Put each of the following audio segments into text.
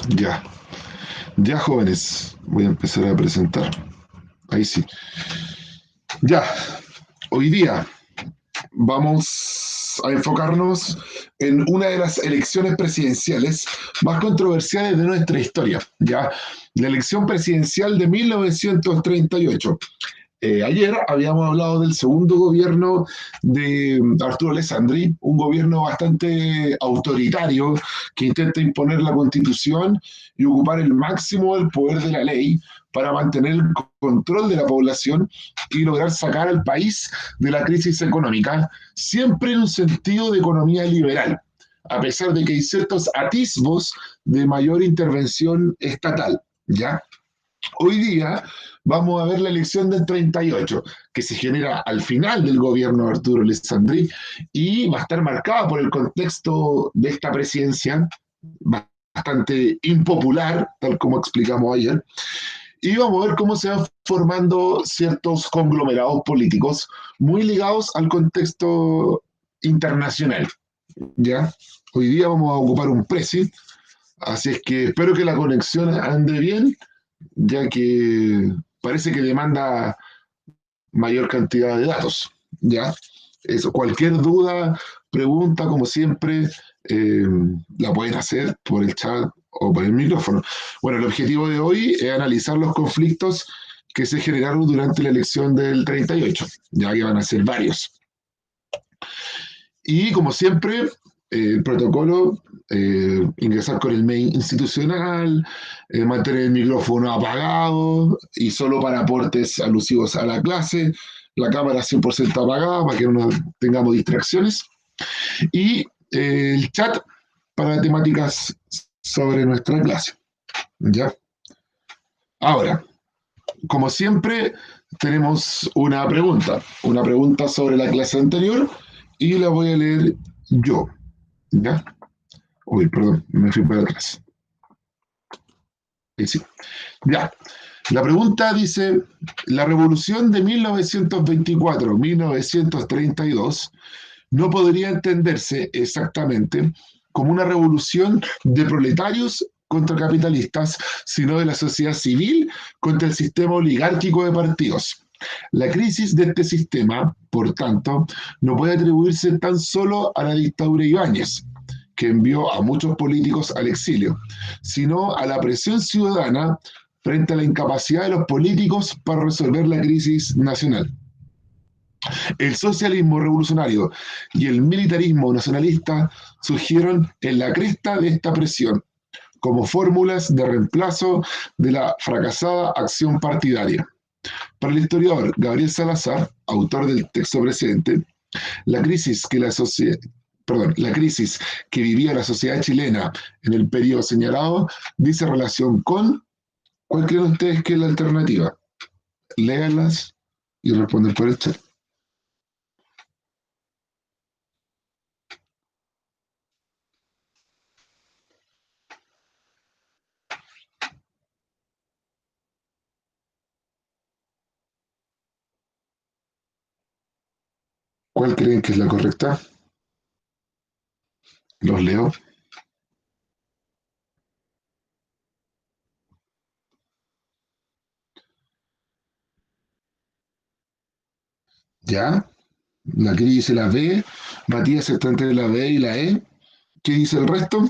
Ya, ya jóvenes, voy a empezar a presentar. Ahí sí. Ya, hoy día vamos a enfocarnos en una de las elecciones presidenciales más controversiales de nuestra historia, ya, la elección presidencial de 1938. Ayer habíamos hablado del segundo gobierno de Arturo Alessandri, un gobierno bastante autoritario que intenta imponer la constitución y ocupar el máximo del poder de la ley para mantener el control de la población y lograr sacar al país de la crisis económica, siempre en un sentido de economía liberal, a pesar de que hay ciertos atisbos de mayor intervención estatal, ¿ya? Hoy día vamos a ver la elección del 38, que se genera al final del gobierno de Arturo Alessandri y va a estar marcada por el contexto de esta presidencia, bastante impopular, tal como explicamos ayer, y vamos a ver cómo se van formando ciertos conglomerados políticos muy ligados al contexto internacional. ¿Ya? Hoy día vamos a ocupar un presi, así es que espero que la conexión ande bien, ya que parece que demanda mayor cantidad de datos. ¿Ya? Eso, cualquier duda, pregunta, como siempre, eh, la pueden hacer por el chat o por el micrófono. Bueno, el objetivo de hoy es analizar los conflictos que se generaron durante la elección del 38, ya que van a ser varios. Y como siempre, el protocolo, ingresar con el mail institucional, mantener el micrófono apagado y solo para aportes alusivos a la clase, la cámara 100% apagada para que no tengamos distracciones y el chat para temáticas sobre nuestra clase. ¿Ya? Ahora, como siempre, tenemos una pregunta sobre la clase anterior y la voy a leer yo. ¿Ya? Uy, perdón, me fui para atrás. Sí. Ya. La pregunta dice, la revolución de 1924-1932 no podría entenderse exactamente como una revolución de proletarios contra capitalistas, sino de la sociedad civil contra el sistema oligárquico de partidos. La crisis de este sistema, por tanto, no puede atribuirse tan solo a la dictadura Ibáñez, que envió a muchos políticos al exilio, sino a la presión ciudadana frente a la incapacidad de los políticos para resolver la crisis nacional. El socialismo revolucionario y el militarismo nacionalista surgieron en la cresta de esta presión, como fórmulas de reemplazo de la fracasada acción partidaria. Para el historiador Gabriel Salazar, autor del texto precedente, la crisis que la crisis que vivía la sociedad chilena en el periodo señalado dice relación con, ¿cuál creen ustedes que es la alternativa? Léanlas y responden por el chat. ¿Cuál creen que es la correcta? Los leo. ¿Ya? La que dice la B, Matías está entre la B y la E. ¿Qué dice el resto?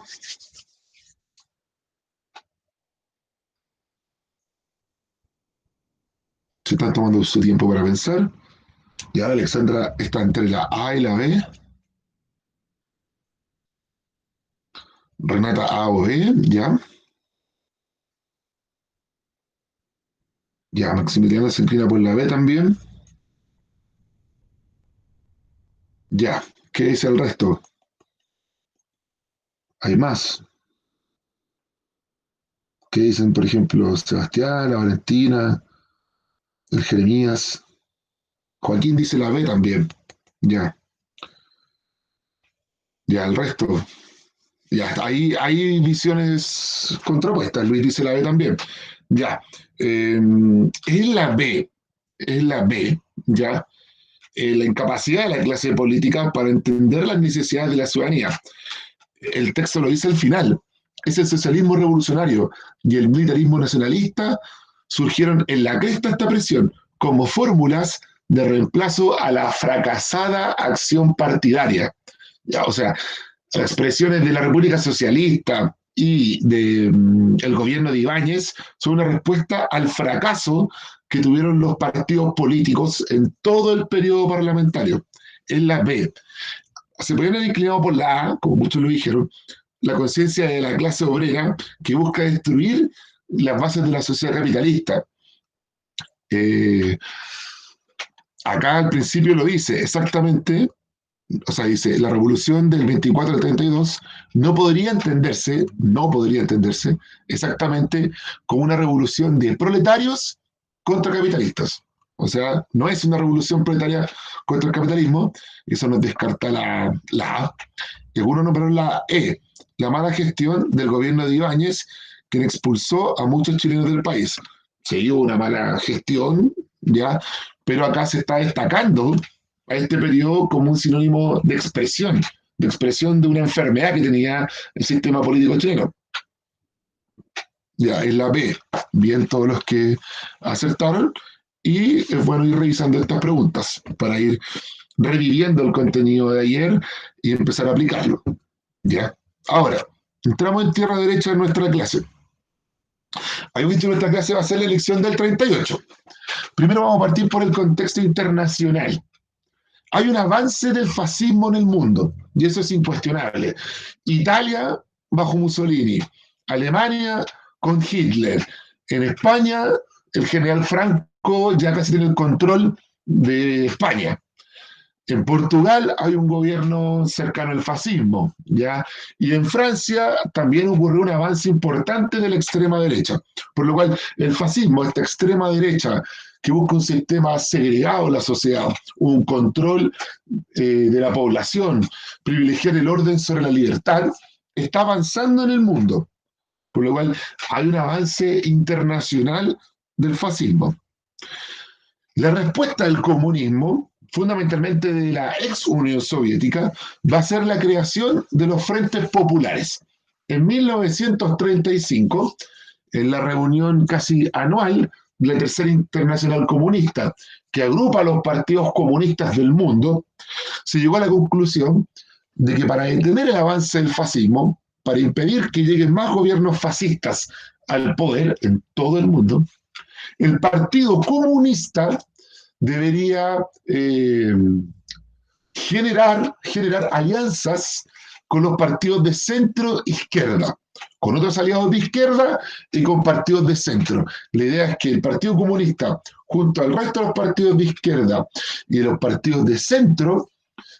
Se están tomando su tiempo para pensar. Ya Alexandra está entre la A y la B. Renata A o B, ya. Ya, Maximiliano se inclina por la B también. Ya, ¿qué dice el resto? Hay más. ¿Qué dicen, por ejemplo, Sebastián, la Valentina, el Jeremías? Joaquín dice la B también. Ya, ya, el resto. Ya, ahí hay visiones contrapuestas. Luis dice la B también. Ya, es la B, es la B, ya. La incapacidad de la clase política para entender las necesidades de la ciudadanía. El texto lo dice al final. es el socialismo revolucionario y el militarismo nacionalista surgieron en la cresta de esta presión como fórmulas de reemplazo a la fracasada acción partidaria. Ya, o sea, las expresiones de la República Socialista y del gobierno de Ibáñez son una respuesta al fracaso que tuvieron los partidos políticos en todo el periodo parlamentario. En la B. Se podrían haber inclinado por la A, como muchos lo dijeron, la conciencia de la clase obrera que busca destruir las bases de la sociedad capitalista. Eh, Acá al principio lo dice exactamente, o sea, dice, la revolución del 24 al 32 no podría entenderse exactamente como una revolución de proletarios contra capitalistas. O sea, no es una revolución proletaria contra el capitalismo, eso nos descarta la A. Y algunos nombraron la E, la mala gestión del gobierno de Ibáñez, quien expulsó a muchos chilenos del país. Sí, hubo una mala gestión, ya, pero acá se está destacando a este periodo como un sinónimo de expresión de una enfermedad que tenía el sistema político chileno. Ya, es la B. Bien todos los que acertaron. Y es bueno ir revisando estas preguntas para ir reviviendo el contenido de ayer y empezar a aplicarlo. ¿Ya? Ahora, entramos en tierra derecha en nuestra clase. Habíamos dicho que nuestra clase va a ser la elección del 38. Primero vamos a partir por el contexto internacional. Hay un avance del fascismo en el mundo, y eso es incuestionable. Italia bajo Mussolini, Alemania con Hitler, en España el general Franco ya casi tiene el control de España. En Portugal hay un gobierno cercano al fascismo, ¿ya? Y en Francia también ocurrió un avance importante de la extrema derecha, por lo cual el fascismo, esta extrema derecha que busca un sistema segregado en la sociedad, un control de la población, privilegiar el orden sobre la libertad, está avanzando en el mundo, por lo cual hay un avance internacional del fascismo. La respuesta del comunismo, fundamentalmente de la ex Unión Soviética, va a ser la creación de los frentes populares. En 1935, en la reunión casi anual de la Tercera Internacional Comunista, que agrupa a los partidos comunistas del mundo, se llegó a la conclusión de que para detener el avance del fascismo, para impedir que lleguen más gobiernos fascistas al poder en todo el mundo, el Partido Comunista debería generar alianzas con los partidos de centro-izquierda, con otros aliados de izquierda y con partidos de centro. La idea es que el Partido Comunista, junto al resto de los partidos de izquierda y de los partidos de centro,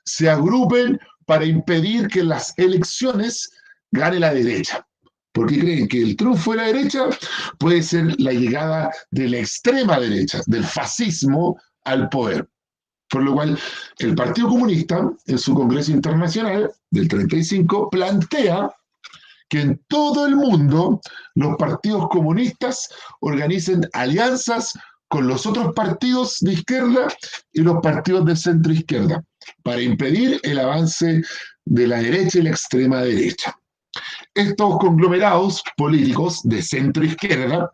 se agrupen para impedir que en las elecciones gane la derecha. Porque creen que el triunfo de la derecha puede ser la llegada de la extrema derecha, del fascismo al poder. Por lo cual, el Partido Comunista, en su Congreso Internacional del 35, plantea que en todo el mundo los partidos comunistas organicen alianzas con los otros partidos de izquierda y los partidos de centro-izquierda para impedir el avance de la derecha y la extrema derecha. Estos conglomerados políticos de centro-izquierda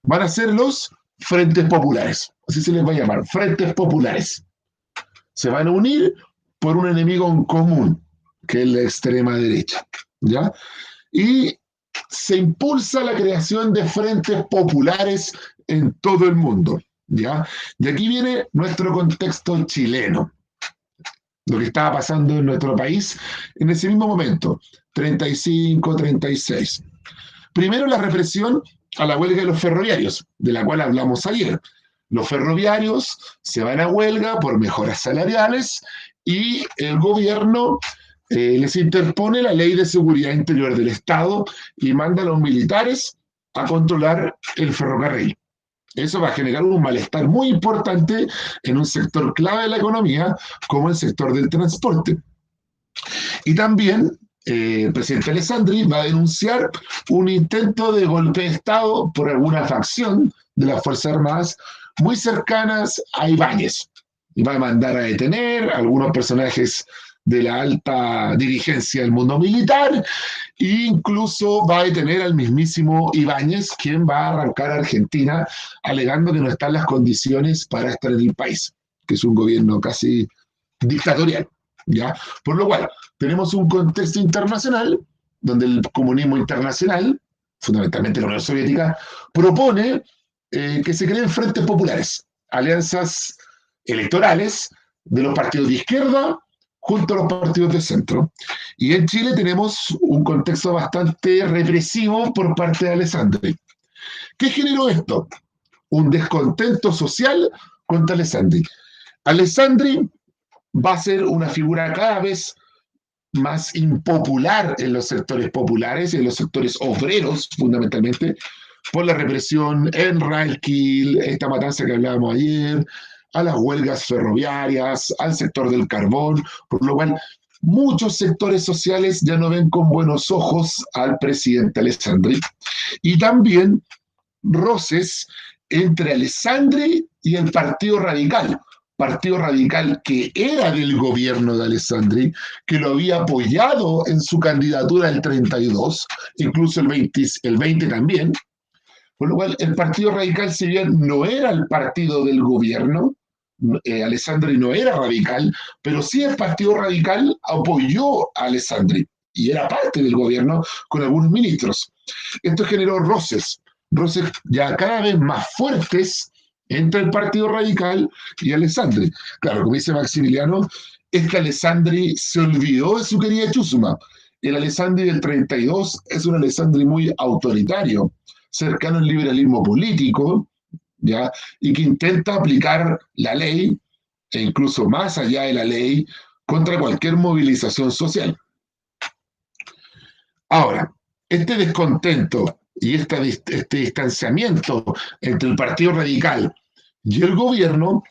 van a ser los frentes populares, así se les va a llamar, frentes populares. Se van a unir por un enemigo en común, que es la extrema derecha, ¿ya? Y se impulsa la creación de frentes populares en todo el mundo, ¿ya? Y aquí viene nuestro contexto chileno, lo que estaba pasando en nuestro país en ese mismo momento, 35, 36. Primero, la represión a la huelga de los ferroviarios, de la cual hablamos ayer. Los ferroviarios se van a huelga por mejoras salariales y el gobierno les interpone la ley de seguridad interior del Estado y manda a los militares a controlar el ferrocarril. Eso va a generar un malestar muy importante en un sector clave de la economía como el sector del transporte. Y también el presidente Alessandri va a denunciar un intento de golpe de Estado por alguna facción de las Fuerzas Armadas muy cercanas a Ibáñez. Y va a mandar a detener a algunos personajes de la alta dirigencia del mundo militar, e incluso va a detener al mismísimo Ibáñez, quien va a arrancar a Argentina alegando que no están las condiciones para estar en el país, que es un gobierno casi dictatorial, ¿ya? Por lo cual, tenemos un contexto internacional donde el comunismo internacional, fundamentalmente la Unión Soviética, propone que se creen frentes populares, alianzas electorales de los partidos de izquierda junto a los partidos de centro. Y en Chile tenemos un contexto bastante represivo por parte de Alessandri. ¿Qué generó esto? Un descontento social contra Alessandri. Alessandri va a ser una figura cada vez más impopular en los sectores populares, en los sectores obreros, fundamentalmente, por la represión en Railkill, esta matanza que hablábamos ayer, a las huelgas ferroviarias, al sector del carbón, por lo cual muchos sectores sociales ya no ven con buenos ojos al presidente Alessandri. Y también roces entre Alessandri y el Partido Radical que era del gobierno de Alessandri, que lo había apoyado en su candidatura el 32, incluso el 20 también. Por lo cual, el Partido Radical, si bien no era el partido del gobierno, Alessandri no era radical, pero sí el Partido Radical apoyó a Alessandri y era parte del gobierno con algunos ministros. Esto generó roces ya cada vez más fuertes entre el Partido Radical y Alessandri. Claro, como dice Maximiliano, es que Alessandri se olvidó de su querida Chusma. El Alessandri del 32 es un Alessandri muy autoritario, cercano al liberalismo político, ¿ya? Y que intenta aplicar la ley, e incluso más allá de la ley, contra cualquier movilización social. Ahora, este descontento y este distanciamiento entre el Partido Radical y el gobierno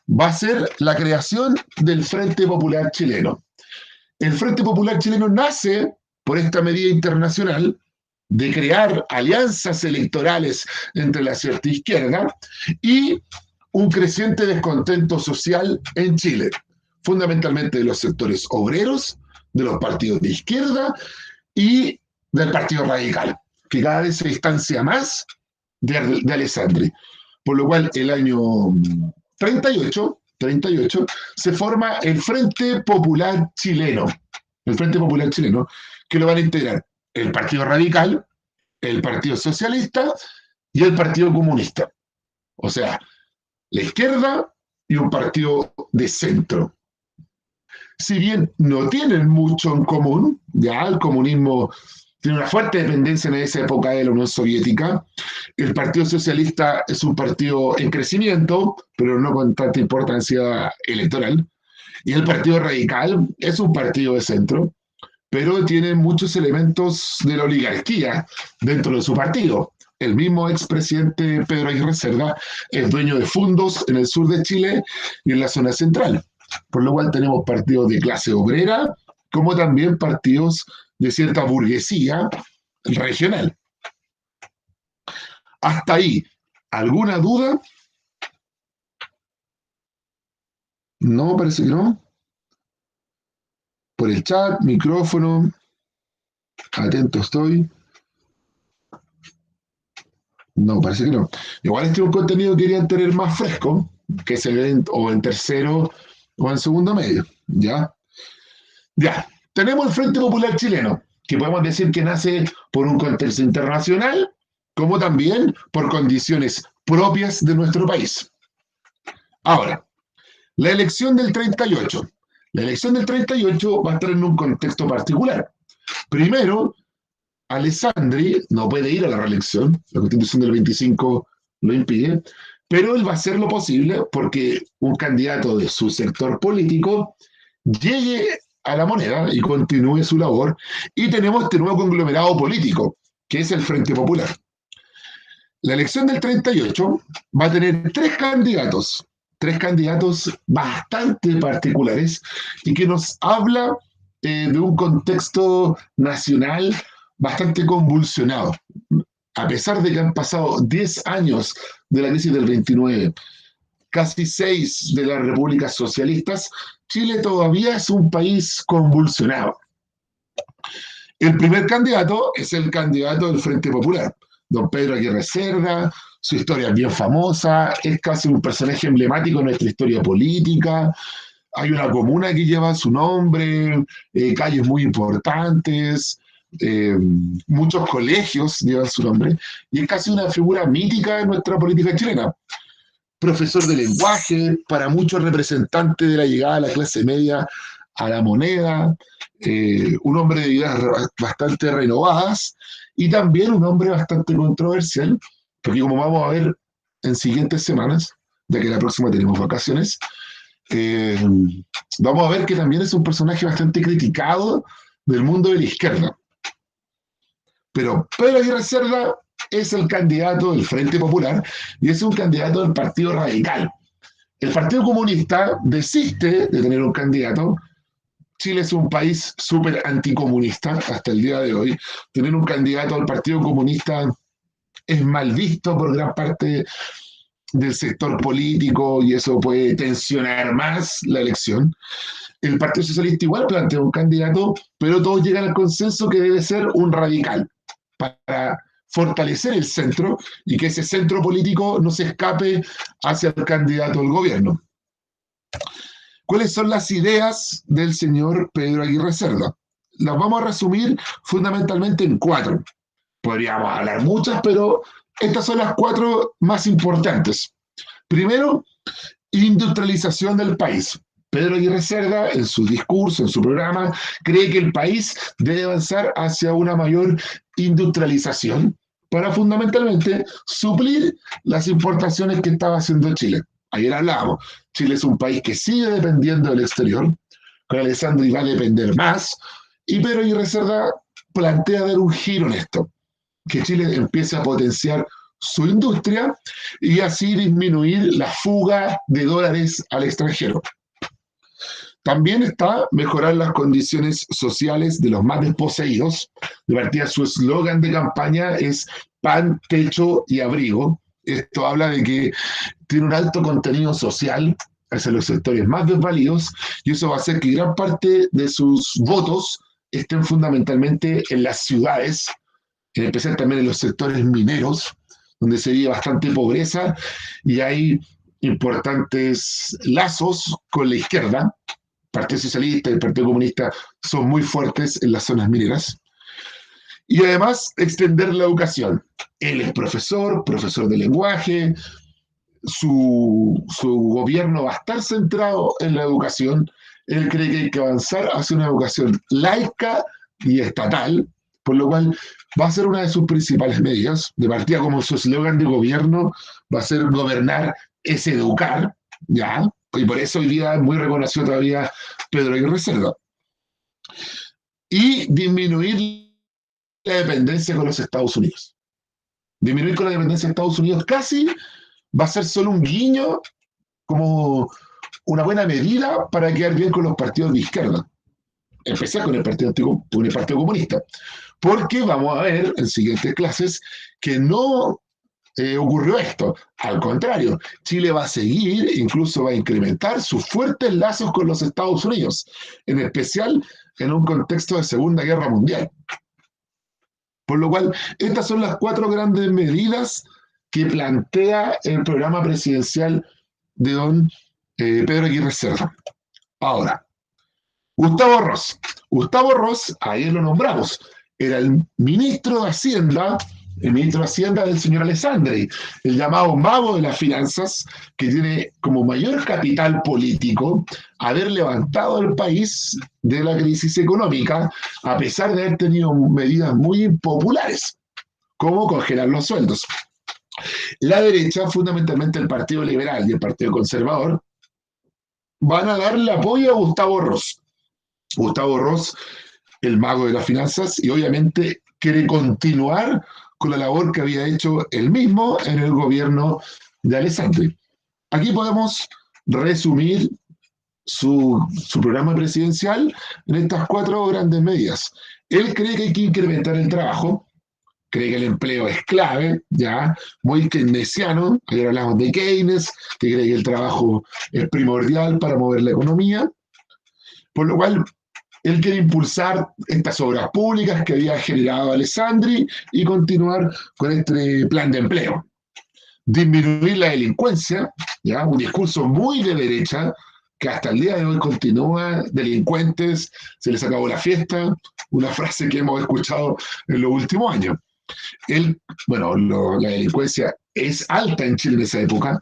va a ser la creación del Frente Popular Chileno. El Frente Popular Chileno nace por esta medida internacional de crear alianzas electorales entre la cierta izquierda y un creciente descontento social en Chile, fundamentalmente de los sectores obreros, de los partidos de izquierda y del Partido Radical, que cada vez se distancia más de Alessandri. Por lo cual, el año 38 se forma el Frente Popular Chileno, que lo van a integrar el Partido Radical, el Partido Socialista y el Partido Comunista. O sea, la izquierda y un partido de centro. Si bien no tienen mucho en común, ya el comunismo tiene una fuerte dependencia en esa época de la Unión Soviética, el Partido Socialista es un partido en crecimiento, pero no con tanta importancia electoral, y el Partido Radical es un partido de centro, pero tiene muchos elementos de la oligarquía dentro de su partido. El mismo expresidente Pedro Aguirre Cerda es dueño de fondos en el sur de Chile y en la zona central, por lo cual tenemos partidos de clase obrera, como también partidos de cierta burguesía regional. Hasta ahí, ¿alguna duda? No, parece que no. Por el chat, micrófono, atento estoy. No, parece que no. Igual este es un contenido que querían tener más fresco, que se ve o en tercero o en segundo medio, ¿ya? Ya, tenemos el Frente Popular Chileno, que podemos decir que nace por un contexto internacional, como también por condiciones propias de nuestro país. Ahora, la elección del 38. La elección del 38 va a estar en un contexto particular. Primero, Alessandri no puede ir a la reelección, la Constitución del 25 lo impide, pero él va a hacer lo posible porque un candidato de su sector político llegue a la moneda y continúe su labor, y tenemos este nuevo conglomerado político, que es el Frente Popular. La elección del 38 va a tener tres candidatos bastante particulares y que nos habla de un contexto nacional bastante convulsionado. A pesar de que han pasado 10 años de la crisis del 29, casi 6 de las repúblicas socialistas, Chile todavía es un país convulsionado. El primer candidato es el candidato del Frente Popular, don Pedro Aguirre Cerda. Su historia es bien famosa, es casi un personaje emblemático en nuestra historia política. Hay una comuna que lleva su nombre, calles muy importantes, eh, muchos colegios llevan su nombre, y es casi una figura mítica en nuestra política chilena. Profesor de lenguaje, para muchos representante de la llegada de la clase media a la moneda, un hombre de ideas bastante renovadas y también un hombre bastante controversial, porque como vamos a ver en siguientes semanas, ya que la próxima tenemos vacaciones, eh, vamos a ver que también es un personaje bastante criticado del mundo de la izquierda. Pero Pedro Aguirre Cerda es el candidato del Frente Popular y es un candidato del Partido Radical. El Partido Comunista desiste de tener un candidato. Chile es un país súper anticomunista hasta el día de hoy. Tener un candidato al Partido Comunista es mal visto por gran parte del sector político y eso puede tensionar más la elección. El Partido Socialista igual plantea un candidato, pero todos llegan al consenso que debe ser un radical para fortalecer el centro y que ese centro político no se escape hacia el candidato al gobierno. ¿Cuáles son las ideas del señor Pedro Aguirre Cerda? Las vamos a resumir fundamentalmente en 4. Podríamos hablar muchas, pero estas son las 4 más importantes. Primero, industrialización del país. Pedro Aguirre Cerda, en su discurso, en su programa, cree que el país debe avanzar hacia una mayor industrialización para fundamentalmente suplir las importaciones que estaba haciendo Chile. Ayer hablábamos, Chile es un país que sigue dependiendo del exterior, con Alessandri va a depender más, y Pedro Aguirre Cerda plantea dar un giro en esto, que Chile empiece a potenciar su industria y así disminuir la fuga de dólares al extranjero. También está mejorar las condiciones sociales de los más desposeídos. De partida, su eslogan de campaña es pan, techo y abrigo. Esto habla de que tiene un alto contenido social hacia los sectores más desvalidos y eso va a hacer que gran parte de sus votos estén fundamentalmente en las ciudades, en especial también en los sectores mineros, donde se vive bastante pobreza y hay importantes lazos con la izquierda. El Partido Socialista y el Partido Comunista son muy fuertes en las zonas mineras. Y además, extender la educación. Él es profesor, profesor de lenguaje, su gobierno va a estar centrado en la educación. Él cree que hay que avanzar hacia una educación laica y estatal, por lo cual va a ser una de sus principales medidas. De partida, como su eslogan de gobierno va a ser gobernar es educar, ¿ya? Y por eso hoy día es muy reconocido todavía Pedro Aguirre Cerda. Y disminuir la dependencia con los Estados Unidos. Disminuir con la dependencia de Estados Unidos casi va a ser solo un guiño, como una buena medida para quedar bien con los partidos de izquierda, en especial con el Partido Comunista. Porque vamos a ver en siguientes clases que no ocurrió esto. Al contrario, Chile va a seguir, incluso va a incrementar sus fuertes lazos con los Estados Unidos, en especial en un contexto de Segunda Guerra Mundial. Por lo cual, estas son las 4 grandes medidas que plantea el programa presidencial de don Pedro Aguirre Cerda. Ahora, Gustavo Ross. Gustavo Ross, ayer lo nombramos, era el ministro de Hacienda del señor Alessandri, el llamado mago de las finanzas, que tiene como mayor capital político haber levantado el país de la crisis económica, a pesar de haber tenido medidas muy impopulares, como congelar los sueldos. La derecha, fundamentalmente el Partido Liberal y el Partido Conservador, van a darle apoyo a Gustavo Ross. Gustavo Ross, el mago de las finanzas, y obviamente quiere continuar con la labor que había hecho él mismo en el gobierno de Alessandri. Aquí podemos resumir su programa presidencial en estas 4 grandes medidas. Él cree que hay que incrementar el trabajo, cree que el empleo es clave, ya, muy keynesiano, ayer hablamos de Keynes, que cree que el trabajo es primordial para mover la economía, por lo cual él quiere impulsar estas obras públicas que había generado Alessandri y continuar con este plan de empleo. Disminuir la delincuencia, ¿ya? Un discurso muy de derecha que hasta el día de hoy continúa, delincuentes, se les acabó la fiesta, una frase que hemos escuchado en los últimos años. Él, bueno, la delincuencia es alta en Chile en esa época,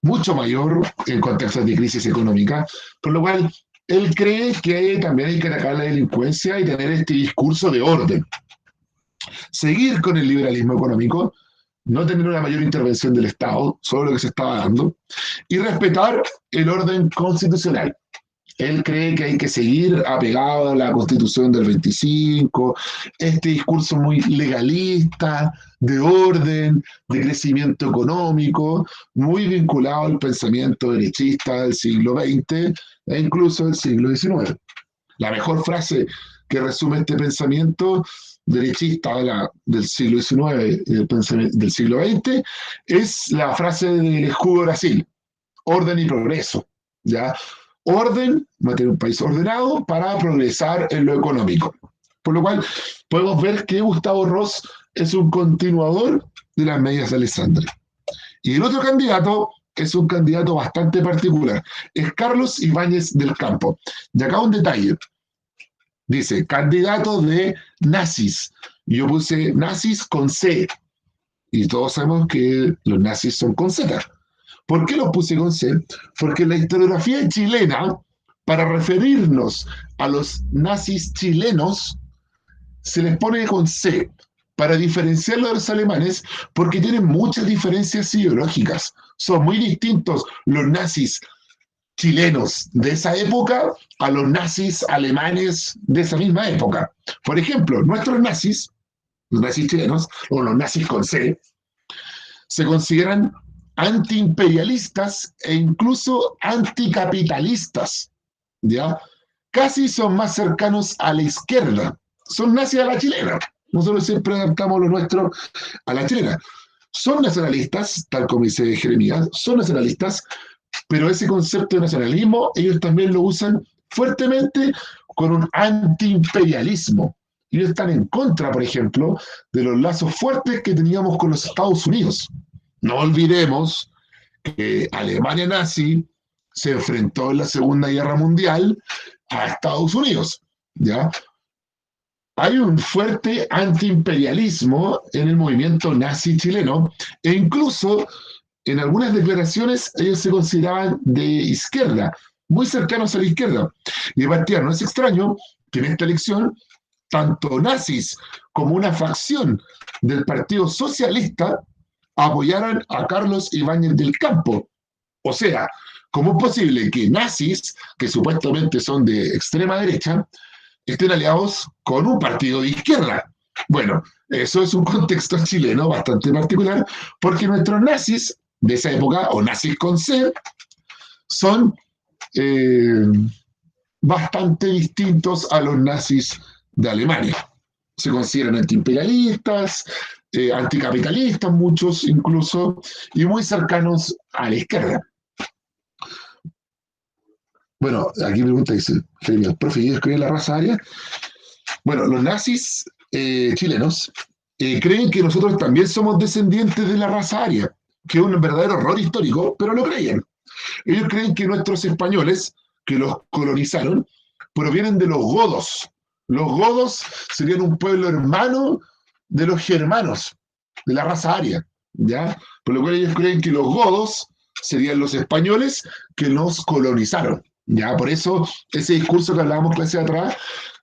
mucho mayor en contextos de crisis económica, por lo cual él cree que también hay que atacar la delincuencia y tener este discurso de orden. Seguir con el liberalismo económico, no tener una mayor intervención del Estado sobre lo que se estaba dando, y respetar el orden constitucional. Él cree que hay que seguir apegado a la Constitución del 25, este discurso muy legalista, de orden, de crecimiento económico, muy vinculado al pensamiento derechista del siglo XX e incluso del siglo XIX. La mejor frase que resume este pensamiento derechista del siglo XIX y del siglo XX es la frase del escudo de Brasil, orden y progreso, ¿ya? Orden, mantener un país ordenado para progresar en lo económico. Por lo cual, podemos ver que Gustavo Ross es un continuador de las medidas de Alessandri. Y el otro candidato es un candidato bastante particular, es Carlos Ibáñez del Campo. Y acá un detalle, dice, candidato de nazis. Y yo puse nazis con C, y todos sabemos que los nazis son con Z. ¿Por qué los puse con C? Porque la historiografía chilena, para referirnos a los nazis chilenos, se les pone con C, para diferenciarlos de los alemanes, porque tienen muchas diferencias ideológicas. Son muy distintos los nazis chilenos de esa época a los nazis alemanes de esa misma época. Por ejemplo, nuestros nazis, los nazis chilenos, o los nazis con C, se consideran antiimperialistas e incluso anticapitalistas, ¿ya? Casi son más cercanos a la izquierda, son nazis a la chilena. Nosotros siempre adaptamos lo nuestro a la chilena. Son nacionalistas, tal como dice Jeremías, son nacionalistas, pero ese concepto de nacionalismo ellos también lo usan fuertemente con un antiimperialismo. Ellos están en contra, por ejemplo, de los lazos fuertes que teníamos con los Estados Unidos. No olvidemos que Alemania nazi se enfrentó en la Segunda Guerra Mundial a Estados Unidos, ¿ya? Hay un fuerte antiimperialismo en el movimiento nazi chileno e incluso en algunas declaraciones ellos se consideraban de izquierda, muy cercanos a la izquierda. Y de partida no es extraño que en esta elección tanto nazis como una facción del Partido Socialista apoyaran a Carlos Ibáñez del Campo. O sea, ¿cómo es posible que nazis, que supuestamente son de extrema derecha, estén aliados con un partido de izquierda? Bueno, eso es un contexto chileno bastante particular, porque nuestros nazis de esa época, o nazis con C, son bastante distintos a los nazis de Alemania. Se consideran antiimperialistas, anticapitalistas, muchos incluso, y muy cercanos a la izquierda. Bueno, aquí pregunta, dice, profe, ¿yo escribí la raza aria? Bueno, los nazis chilenos creen que nosotros también somos descendientes de la raza aria, que es un verdadero error histórico, pero lo creían. Ellos creen que nuestros españoles, que los colonizaron, provienen de los godos. Los godos serían un pueblo hermano de los germanos, de la raza aria, ¿ya? Por lo cual ellos creen que los godos serían los españoles que nos colonizaron, ¿ya? Por eso ese discurso que hablábamos clase atrás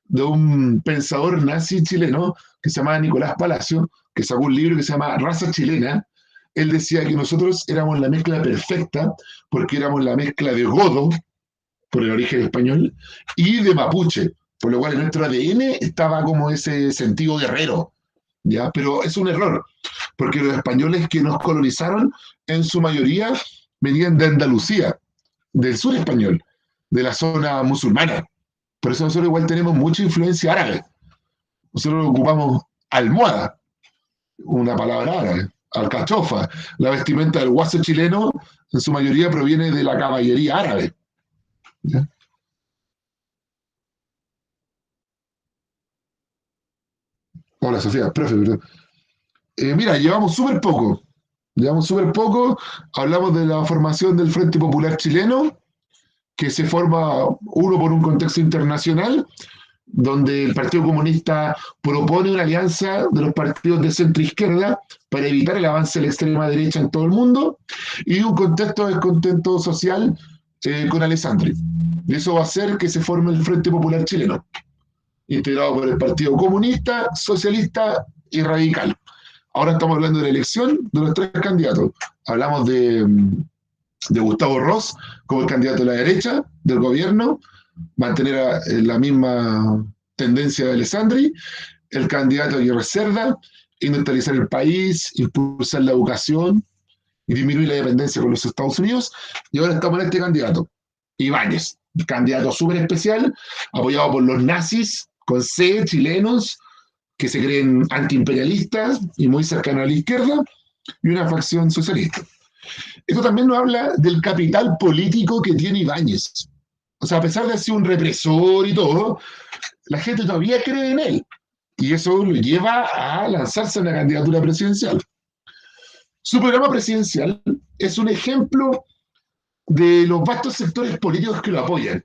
de un pensador nazi chileno que se llamaba Nicolás Palacio, que sacó un libro que se llama Raza Chilena. Él decía que nosotros éramos la mezcla perfecta porque éramos la mezcla de godo, por el origen español, y de mapuche, por lo cual en nuestro ADN estaba como ese sentido guerrero, ¿ya? Pero es un error, porque los españoles que nos colonizaron, en su mayoría, venían de Andalucía, del sur español, de la zona musulmana. Por eso nosotros igual tenemos mucha influencia árabe. Nosotros ocupamos almohada. una palabra árabe, alcachofa. La vestimenta del guaso chileno, en su mayoría, proviene de la caballería árabe. ¿Ya? Hola, Sofía, profe. Mira, llevamos súper poco, hablamos de la formación del Frente Popular Chileno, que se forma uno por un contexto internacional, donde el Partido Comunista propone una alianza de los partidos de centro izquierda para evitar el avance de la extrema derecha en todo el mundo, y un contexto de descontento social con Alessandri. Y eso va a hacer que se forme el Frente Popular Chileno, integrado por el Partido Comunista, Socialista y Radical. Ahora estamos hablando de la elección de los tres candidatos. Hablamos de Gustavo Ross como el candidato de la derecha del gobierno, mantener la misma tendencia de Alessandri, el candidato Aguirre Cerda, industrializar el país, impulsar la educación y disminuir la dependencia con los Estados Unidos. Y ahora estamos en este candidato, Ibáñez, candidato súper especial, apoyado por los nazis, con C, chilenos, que se creen antiimperialistas y muy cercanos a la izquierda, y una facción socialista. Esto también nos habla del capital político que tiene Ibáñez. O sea, a pesar de ser un represor y todo, la gente todavía cree en él. Y eso lo lleva a lanzarse a una candidatura presidencial. Su programa presidencial es un ejemplo de los vastos sectores políticos que lo apoyan.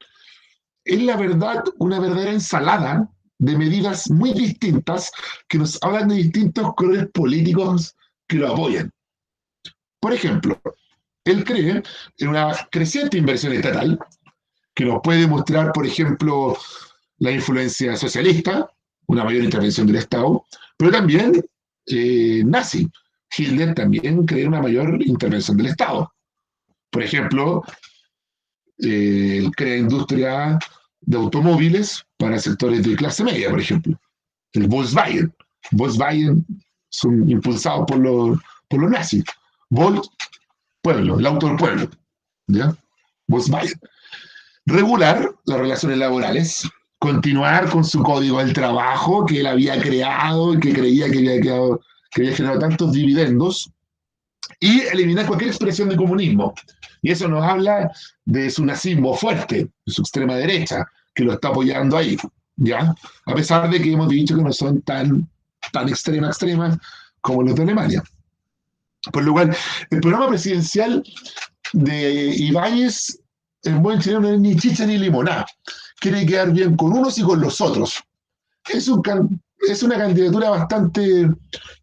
Es la verdad una verdadera ensalada de medidas muy distintas que nos hablan de distintos colores políticos que lo apoyan. Por ejemplo, él cree en una creciente inversión estatal que nos puede mostrar, por ejemplo, la influencia socialista, una mayor intervención del Estado, pero también nazi. Hitler también cree en una mayor intervención del Estado. Por ejemplo, él crea industria de automóviles para sectores de clase media, por ejemplo. El Volkswagen. Volkswagen son impulsados por los nazis. Volt, pueblo, el auto del pueblo. ¿Ya? Volkswagen. Regular las relaciones laborales, continuar con su código del trabajo que él había creado y que creía que había generado tantos dividendos, y eliminar cualquier expresión de comunismo. Y eso nos habla de su nazismo fuerte, de su extrema derecha, que lo está apoyando ahí, ¿ya? A pesar de que hemos dicho que no son tan extremas como los de Alemania. Por lo cual, el programa presidencial de Ibáñez en buen chileno no es ni chicha ni limonada. Quiere quedar bien con unos y con los otros. Es, un, es una candidatura bastante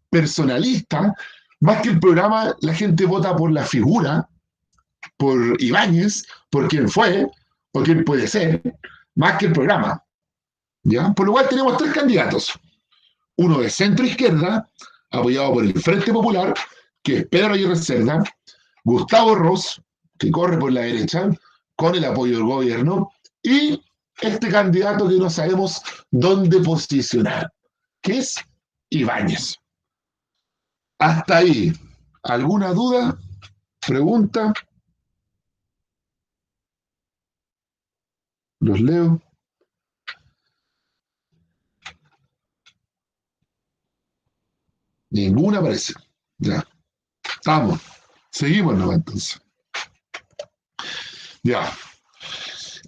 personalista. Más que el programa, la gente vota por la figura, por Ibáñez, por quién fue, por quién puede ser, más que el programa. ¿Ya? Por lo cual tenemos tres candidatos. Uno de centro izquierda, apoyado por el Frente Popular, que es Pedro Aguirre Cerda, Gustavo Ross, que corre por la derecha, con el apoyo del gobierno, y este candidato que no sabemos dónde posicionar, que es Ibáñez. Hasta ahí. ¿Alguna duda? ¿Pregunta? Los leo. Ninguna parece. Ya. Estamos. Seguimos nomás entonces. Ya.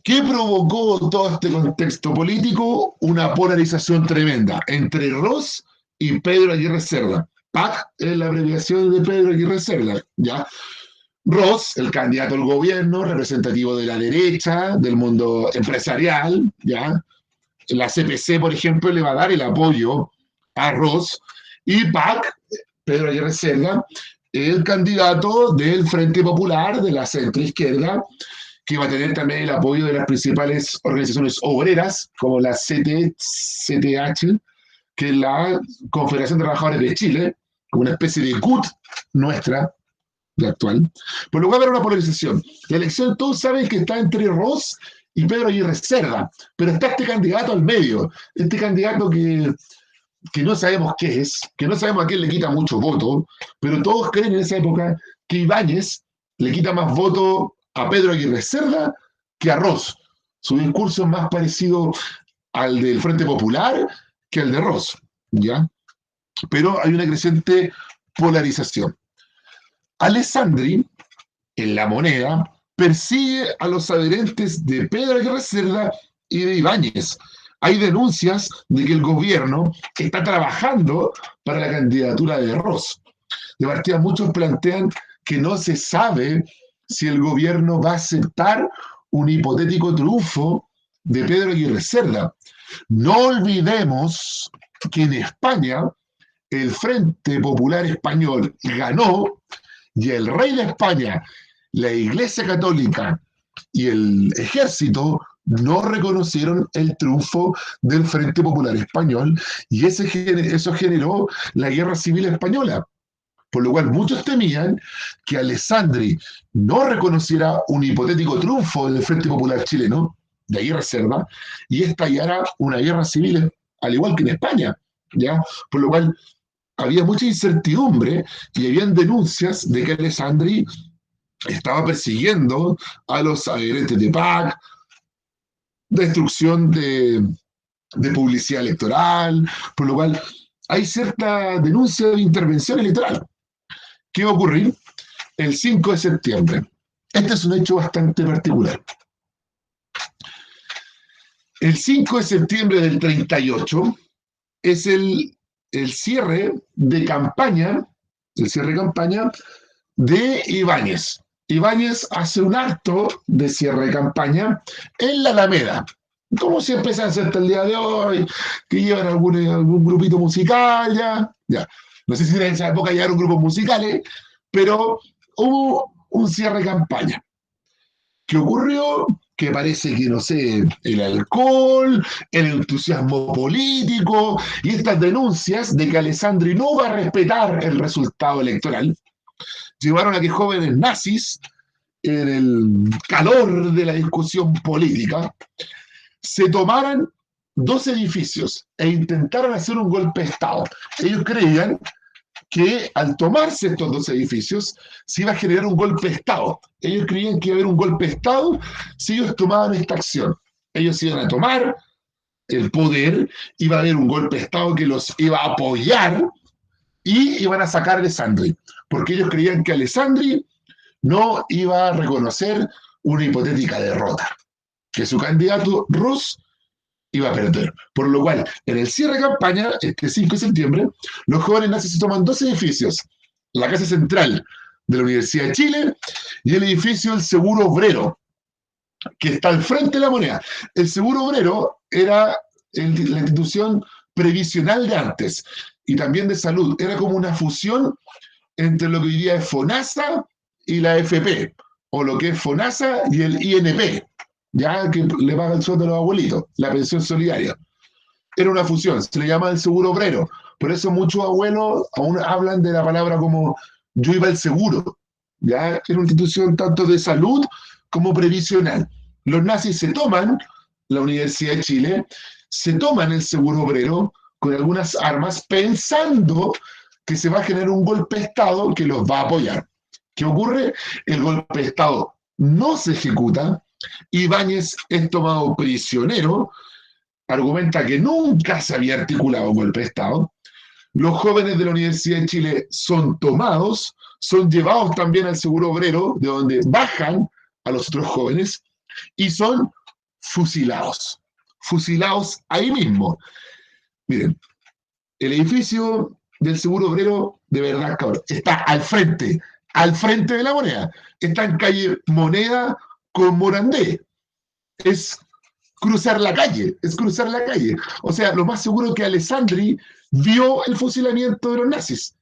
¿Qué provocó todo este contexto político? Una polarización tremenda entre Ross y Pedro Aguirre Cerda. PAC es la abreviación de Pedro Aguirre Cerda, ¿ya? Ross, el candidato al gobierno, representativo de la derecha, del mundo empresarial, ¿ya? La CPC, por ejemplo, le va a dar el apoyo a Ross, y PAC, Pedro Aguirre Cerda, el candidato del Frente Popular, de la centroizquierda, que va a tener también el apoyo de las principales organizaciones obreras, como la CTH, que es la Confederación de Trabajadores de Chile, como una especie de CUT nuestra, de actual. Por lo cual va a haber una polarización. La elección, todos saben que está entre Ross y Pedro Aguirre Cerda, pero está este candidato al medio, este candidato que no sabemos qué es, que no sabemos a quién le quita muchos votos, pero todos creen en esa época que Ibáñez le quita más votos a Pedro Aguirre Cerda que a Ross. Su discurso es más parecido al del Frente Popular que al de Ross, ¿ya? pero hay una creciente polarización. Alessandri, en La Moneda, persigue a los adherentes de Pedro Aguirre Cerda y de Ibáñez. Hay denuncias de que el gobierno está trabajando para la candidatura de Ross. De partida, muchos plantean que no se sabe si el gobierno va a aceptar un hipotético triunfo de Pedro Aguirre Cerda. No olvidemos que en España el Frente Popular Español ganó y el rey de España, la Iglesia Católica y el ejército no reconocieron el triunfo del Frente Popular Español y eso generó la Guerra Civil Española. Por lo cual muchos temían que Alessandri no reconociera un hipotético triunfo del Frente Popular chileno, de Aguirre Cerda, y estallara una guerra civil, al igual que en España, ¿ya? Por lo cual había mucha incertidumbre y habían denuncias de que Alessandri estaba persiguiendo a los adherentes de PAC, destrucción de publicidad electoral, por lo cual hay cierta denuncia de intervención electoral. ¿Qué va a ocurrir? El 5 de septiembre. Este es un hecho bastante particular. El 5 de septiembre del 38 es el cierre de campaña, de Ibáñez. Ibáñez hace un acto de cierre de campaña en la Alameda, como siempre se hace hasta el día de hoy, que llevan algún grupito musical, ya. No sé si en esa época llegaron grupos musicales, pero hubo un cierre de campaña. ¿Qué ocurrió? Que parece que, no sé, el alcohol, el entusiasmo político y estas denuncias de que Alessandri no va a respetar el resultado electoral, llevaron a que jóvenes nazis, en el calor de la discusión política, se tomaran dos edificios e intentaron hacer un golpe de Estado. Ellos creían que al tomarse estos dos edificios se iba a generar un golpe de Estado. Ellos creían que iba a haber un golpe de Estado si ellos tomaban esta acción. Ellos iban a tomar el poder, iba a haber un golpe de Estado que los iba a apoyar y iban a sacar a Alessandri, porque ellos creían que Alessandri no iba a reconocer una hipotética derrota, que su candidato Ross iba a perder. Por lo cual, en el cierre de campaña, este 5 de septiembre, los jóvenes nazis se toman dos edificios, la Casa Central de la Universidad de Chile y el edificio del Seguro Obrero, que está al frente de La Moneda. El Seguro Obrero era la institución previsional de antes y también de salud. Era como una fusión entre lo que hoy día es FONASA y la AFP, o lo que es FONASA y el INP, ya que le paga el sueldo a los abuelitos, la pensión solidaria. Era una fusión, se le llama el seguro obrero. Por eso muchos abuelos aún hablan de la palabra como yo iba al seguro. Ya era una institución tanto de salud como previsional. Los nazis se toman la Universidad de Chile, se toman el seguro obrero con algunas armas pensando que se va a generar un golpe de Estado que los va a apoyar. ¿Qué ocurre? El golpe de Estado no se ejecuta, Ibáñez es tomado prisionero, argumenta que nunca se había articulado un golpe de Estado, los jóvenes de la Universidad de Chile son tomados, son llevados también al Seguro Obrero, de donde bajan a los otros jóvenes, y son fusilados ahí mismo. Miren, el edificio del Seguro Obrero, de verdad, cabrón, está al frente de La Moneda, está en calle Moneda con Morandé. Es cruzar la calle. O sea, lo más seguro es que Alessandri vio el fusilamiento de los nazis.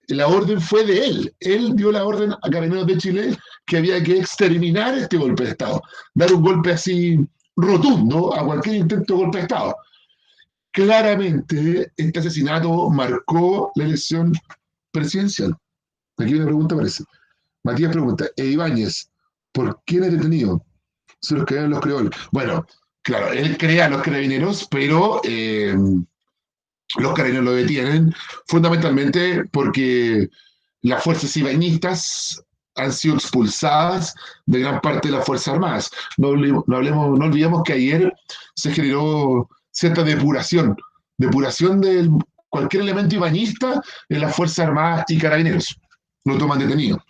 La orden fue de él. Él dio la orden a Carabineros de Chile que había que exterminar este golpe de Estado, dar un golpe así rotundo a cualquier intento de golpe de Estado. Claramente, este asesinato marcó la elección presidencial. Aquí una pregunta aparece. Matías pregunta, Ibáñez, ¿por quién es detenido? Se los crearon los creoles. Bueno, claro, él crea a los carabineros, pero los carabineros lo detienen fundamentalmente porque las fuerzas ibañistas han sido expulsadas de gran parte de las Fuerzas Armadas. No olvidemos que ayer se generó cierta depuración del cualquier elemento ibañista en las Fuerzas Armadas y Carabineros. Lo toman detenido.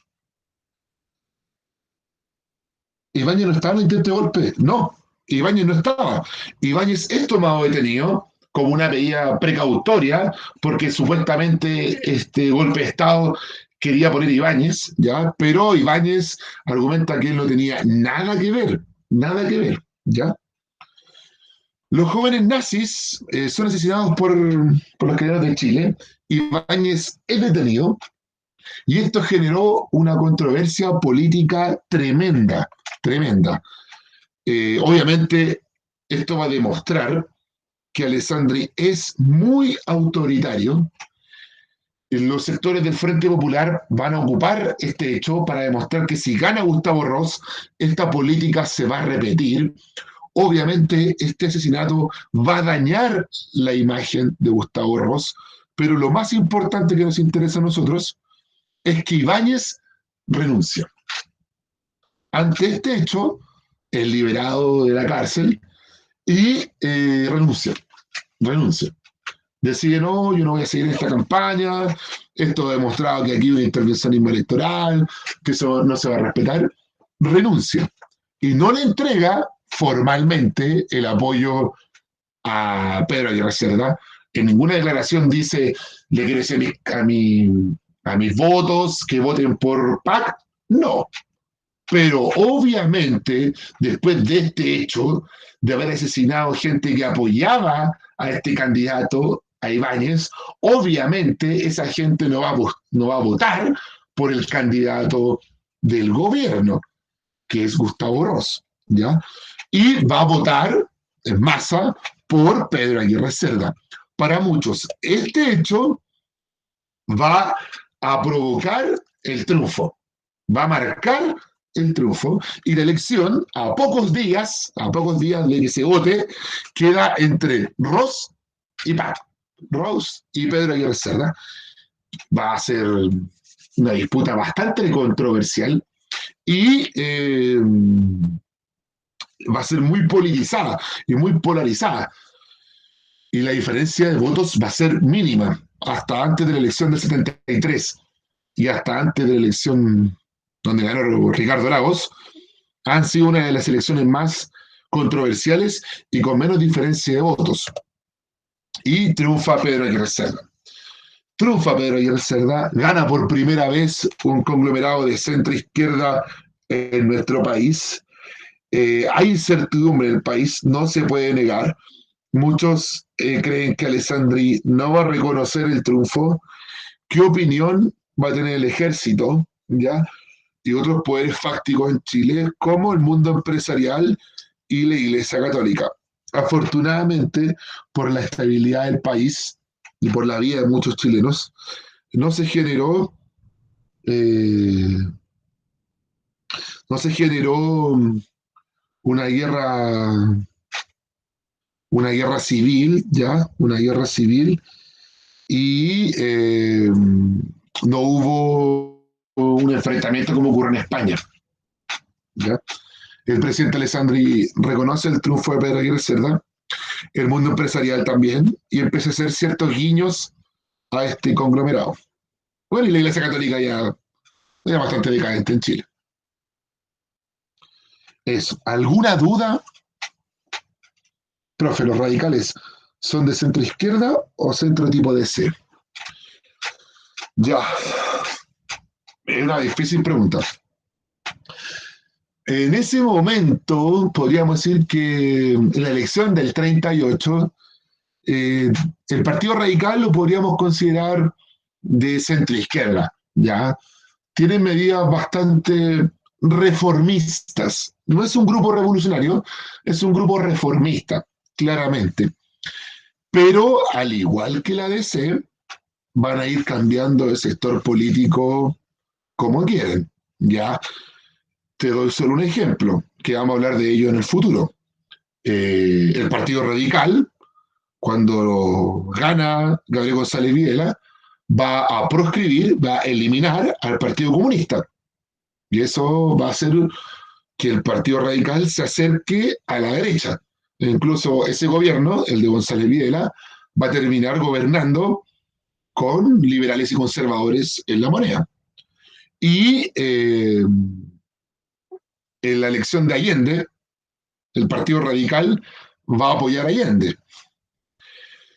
Ibáñez no estaba en el intento de golpe, no. Ibáñez no estaba. Ibáñez es tomado detenido como una medida precautoria, porque supuestamente este golpe de Estado quería poner Ibáñez, ¿ya? Pero Ibáñez argumenta que él no tenía nada que ver, ¿ya? Los jóvenes nazis son asesinados por los criminales de Chile. Ibáñez es detenido y esto generó una controversia política tremenda, tremenda. Obviamente, esto va a demostrar que Alessandri es muy autoritario. Los sectores del Frente Popular van a ocupar este hecho para demostrar que si gana Gustavo Ross, esta política se va a repetir. Obviamente, este asesinato va a dañar la imagen de Gustavo Ross, pero lo más importante que nos interesa a nosotros es que Ibáñez renuncia. Ante este hecho, es liberado de la cárcel y renuncia. Decide, no, yo no voy a seguir esta campaña, esto ha demostrado que aquí hay un intervencionismo electoral, que eso no se va a respetar. Renuncia y no le entrega formalmente el apoyo a Pedro Aguirre Cerda. En ninguna declaración dice, le quiero decir a mis votos que voten por PAC. No, pero obviamente, después de este hecho, de haber asesinado gente que apoyaba a este candidato, a Ibáñez, obviamente esa gente no va a votar por el candidato del gobierno, que es Gustavo Ross, ¿ya? Y va a votar en masa por Pedro Aguirre Cerda. Para muchos, este hecho va a provocar el triunfo, va a marcar el triunfo y la elección a pocos días de que se vote, queda entre Ross y Pat. Ross y Pedro Aguirre Cerda. Va a ser una disputa bastante controversial y va a ser muy politizada y muy polarizada. Y la diferencia de votos va a ser mínima, hasta antes de la elección del 73 y hasta antes de la elección donde ganó Ricardo Lagos, han sido una de las elecciones más controversiales y con menos diferencia de votos. Y triunfa Pedro Aguirre Cerda. Triunfa Pedro Aguirre Cerda, gana por primera vez un conglomerado de centro-izquierda en nuestro país. Hay incertidumbre en el país, no se puede negar. Muchos creen que Alessandri no va a reconocer el triunfo. ¿Qué opinión va a tener el ejército, ya? Y otros poderes fácticos en Chile, como el mundo empresarial y la Iglesia Católica? Afortunadamente, por la estabilidad del país y por la vida de muchos chilenos, no se generó, eh, no se generó una guerra, una guerra civil, ya, una guerra civil, y no hubo un enfrentamiento como ocurrió en España, ¿ya? El presidente Alessandri reconoce el triunfo de Pedro Aguirre Cerda, el mundo empresarial también, y empieza a hacer ciertos guiños a este conglomerado. Bueno, y la Iglesia Católica ya bastante decadente en Chile. Eso. ¿Alguna duda, profe? ¿Los radicales son de centro izquierda o centro tipo DC? Ya, es una difícil pregunta. En ese momento, podríamos decir que en la elección del 38, el Partido Radical lo podríamos considerar de centro izquierda, ¿ya? Tiene medidas bastante reformistas. No es un grupo revolucionario, es un grupo reformista, claramente. Pero al igual que la DC, van a ir cambiando de sector político como quieren, ¿ya? Te doy solo un ejemplo, que vamos a hablar de ello en el futuro. El Partido Radical, cuando gana Gabriel González Videla, va a proscribir, va a eliminar al Partido Comunista. Y eso va a hacer que el Partido Radical se acerque a la derecha. E incluso ese gobierno, el de González Videla, va a terminar gobernando con liberales y conservadores en la moneda. Y en la elección de Allende, el Partido Radical va a apoyar a Allende.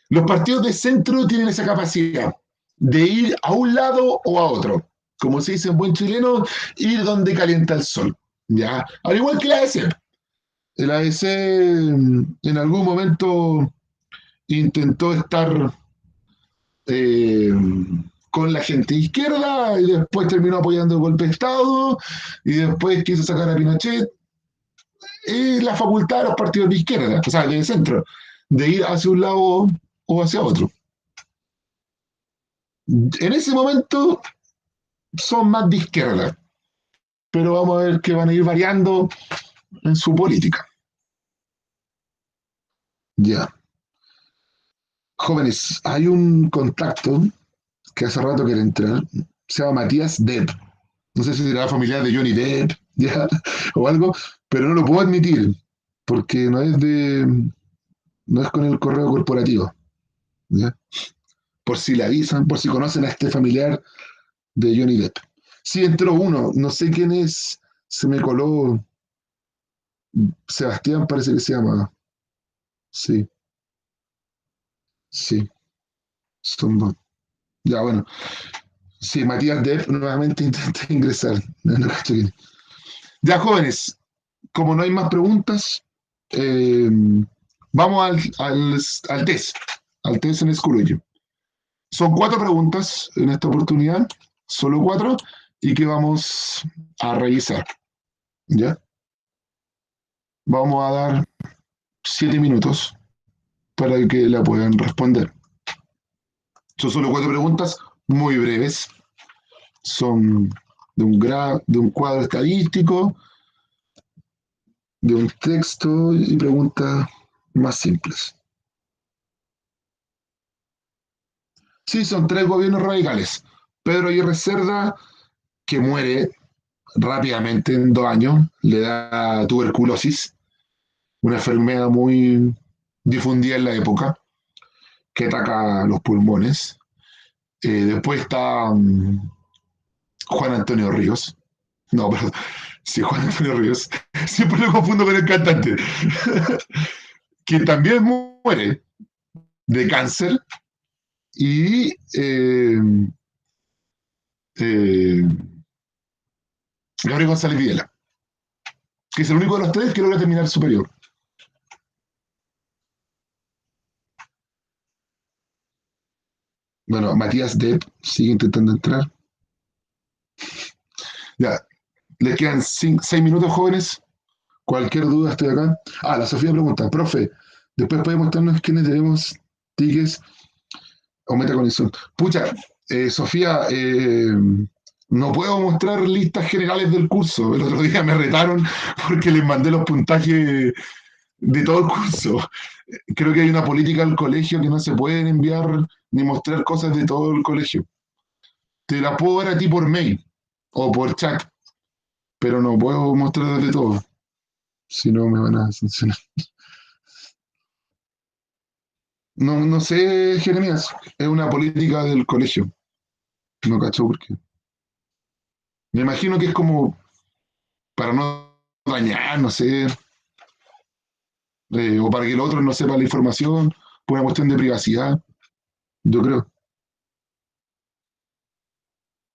Los partidos de centro tienen esa capacidad de ir a un lado o a otro. Como se dice en buen chileno, ir donde calienta el sol. ¿Ya? Al igual que la ADC. El ADC en algún momento intentó estar eh, con la gente de izquierda y después terminó apoyando el golpe de Estado y después quiso sacar a Pinochet. Y la facultad de los partidos de izquierda, o sea, de centro, de ir hacia un lado o hacia otro. En ese momento son más de izquierda, pero vamos a ver que van a ir variando en su política. Ya. Jóvenes, hay un contacto que hace rato quiere entrar, se llama Matías Depp. No sé si será familiar de Johnny Depp, ya, o algo, pero no lo puedo admitir, porque no es con el correo corporativo, ¿ya? Por si le avisan, por si conocen a este familiar de Johnny Depp. Sí, entró uno, no sé quién es, se me coló, Sebastián parece que se llama. Sí, sí, son dos. Ya, bueno. Sí, Matías Depp nuevamente intenta ingresar. No, no cacho quién. Ya, jóvenes, como no hay más preguntas, eh, vamos al test, al test en Schoology. Son cuatro preguntas en esta oportunidad, solo cuatro, y que vamos a revisar. ¿Ya? Vamos a dar 7 minutos para que la puedan responder. Son solo cuatro preguntas muy breves. Son de un cuadro estadístico, de un texto y preguntas más simples. Sí, son tres gobiernos radicales. Pedro Aguirre Cerda, que muere rápidamente en 2 años, le da tuberculosis, una enfermedad muy difundida en la época, que ataca los pulmones. Después está Juan Antonio Ríos. No, perdón. Sí, Juan Antonio Ríos. Siempre lo confundo con el cantante. Que también muere de cáncer. Y eh, Gabriel González Videla, que es el único de los tres que logra terminar superior. Bueno, Matías Depp sigue intentando entrar. Ya, les quedan 6 minutos, jóvenes. Cualquier duda, estoy acá. Ah, la Sofía pregunta, profe, después puede mostrarnos quiénes tenemos tickets o metaconexión. Pucha, Sofía, no puedo mostrar listas generales del curso. El otro día me retaron porque les mandé los puntajes de todo el curso. Creo que hay una política del colegio que no se pueden enviar ni mostrar cosas de todo el colegio. Te la puedo dar a ti por mail o por chat, pero no puedo mostrar de todo. Si no, me van a sancionar. No, no sé, Jeremías, es una política del colegio. No cacho por qué. Me imagino que es como para no dañar, no sé, o para que el otro no sepa la información, por una cuestión de privacidad, yo creo.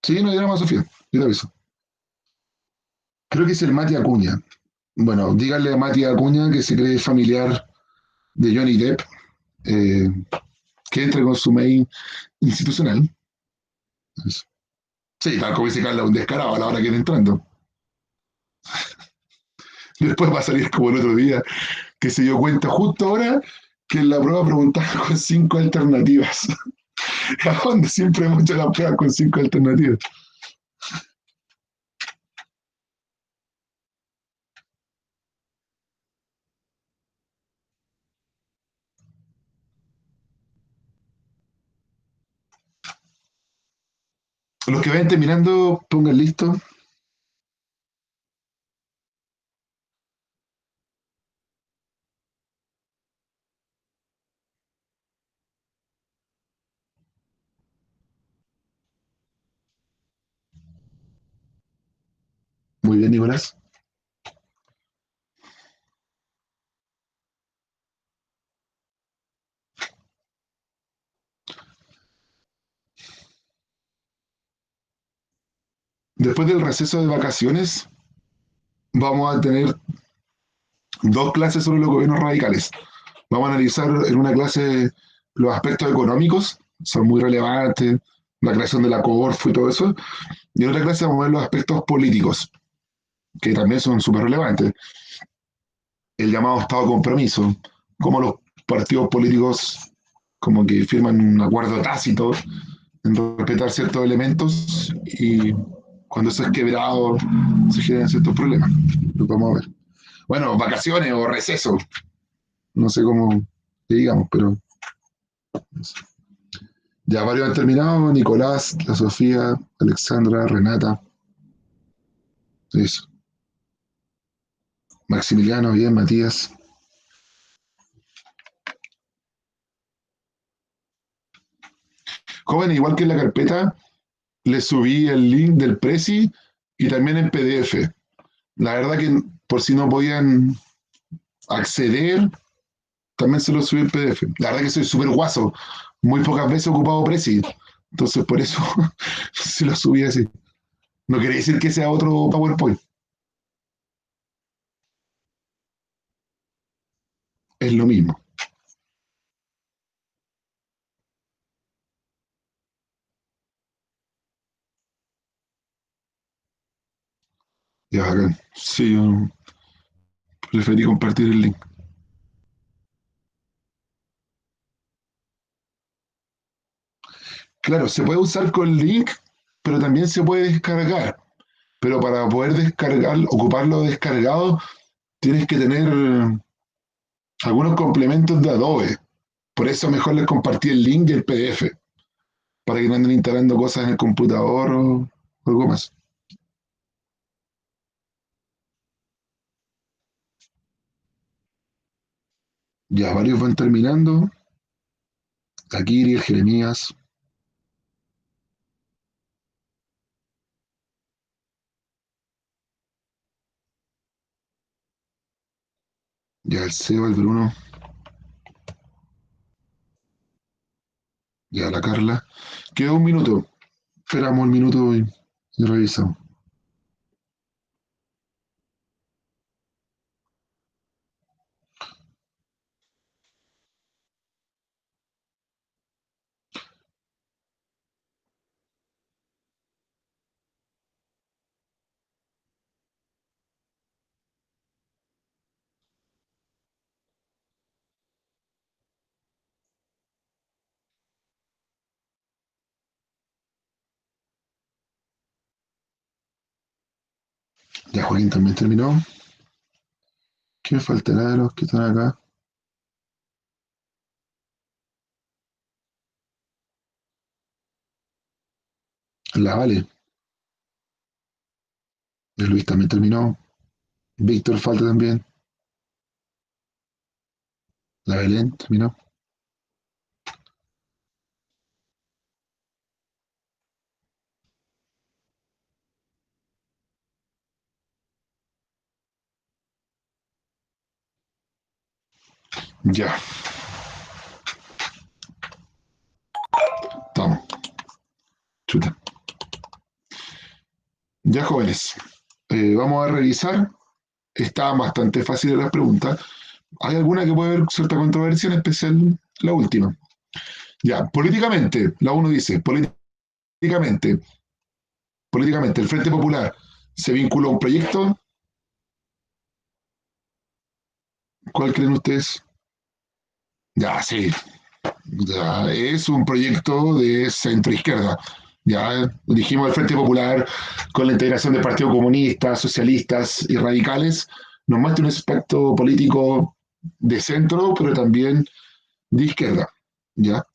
Sí, no llama Sofía, yo te aviso. Creo que es el Mati Acuña. Bueno, díganle a Mati Acuña que se cree familiar de Johnny Depp, eh, que entre con su mail institucional. Eso. Sí, tal como dice Carla, un descarado a la hora que está entrando. Después va a salir como el otro día, que se dio cuenta justo ahora que en la prueba preguntaba con 5 alternativas. ¿A dónde siempre hemos hecho la prueba con 5 alternativas? Los que vayan terminando, pongan listo. Nicolás. Después del receso de vacaciones, vamos a tener dos clases sobre los gobiernos radicales. Vamos a analizar en una clase los aspectos económicos, son muy relevantes, la creación de la CORFU y todo eso. Y en otra clase vamos a ver los aspectos políticos, que también son súper relevantes. El llamado Estado de compromiso, cómo los partidos políticos como que firman un acuerdo tácito en respetar ciertos elementos y cuando eso es quebrado se generan ciertos problemas. Lo vamos a ver. Bueno, vacaciones o receso, no sé cómo le digamos, pero ya varios han terminado, Nicolás, la Sofía, Alexandra, Renata, eso. Maximiliano, bien, Matías. Joven, igual que en la carpeta, le subí el link del Prezi y también en PDF. La verdad que por si no podían acceder, también se lo subí en PDF. La verdad que soy súper guaso, muy pocas veces he ocupado Prezi, entonces por eso se lo subí así. No quiere decir que sea otro PowerPoint, es lo mismo. Ya, bacán. Sí, yo preferí compartir el link. Claro, se puede usar con link, pero también se puede descargar. Pero para poder descargar, ocuparlo descargado, tienes que tener algunos complementos de Adobe. Por eso mejor les compartí el link y el PDF, para que no anden instalando cosas en el computador o algo más. Ya varios van terminando. Akiri, el Jeremías, ya el Seba, el Bruno, ya la Carla. Queda un minuto. Esperamos un minuto y revisamos. Ya Joaquín también terminó. ¿Qué me faltará de los que están acá? La Vale, de Luis también terminó. Víctor falta también. La Belén terminó. Ya, estamos. Chuta. Ya jóvenes, vamos a revisar. Estaban bastante fáciles las preguntas. Hay alguna que puede haber cierta controversia, en especial la última. Ya, políticamente, la uno dice, políticamente, políticamente, el Frente Popular se vinculó a un proyecto. ¿Cuál creen ustedes? Ya, sí, ya, es un proyecto de centro izquierda. Ya dijimos el Frente Popular con la integración de partidos comunistas, socialistas y radicales, nos muestra un aspecto político de centro, pero también de izquierda. ¿Ya?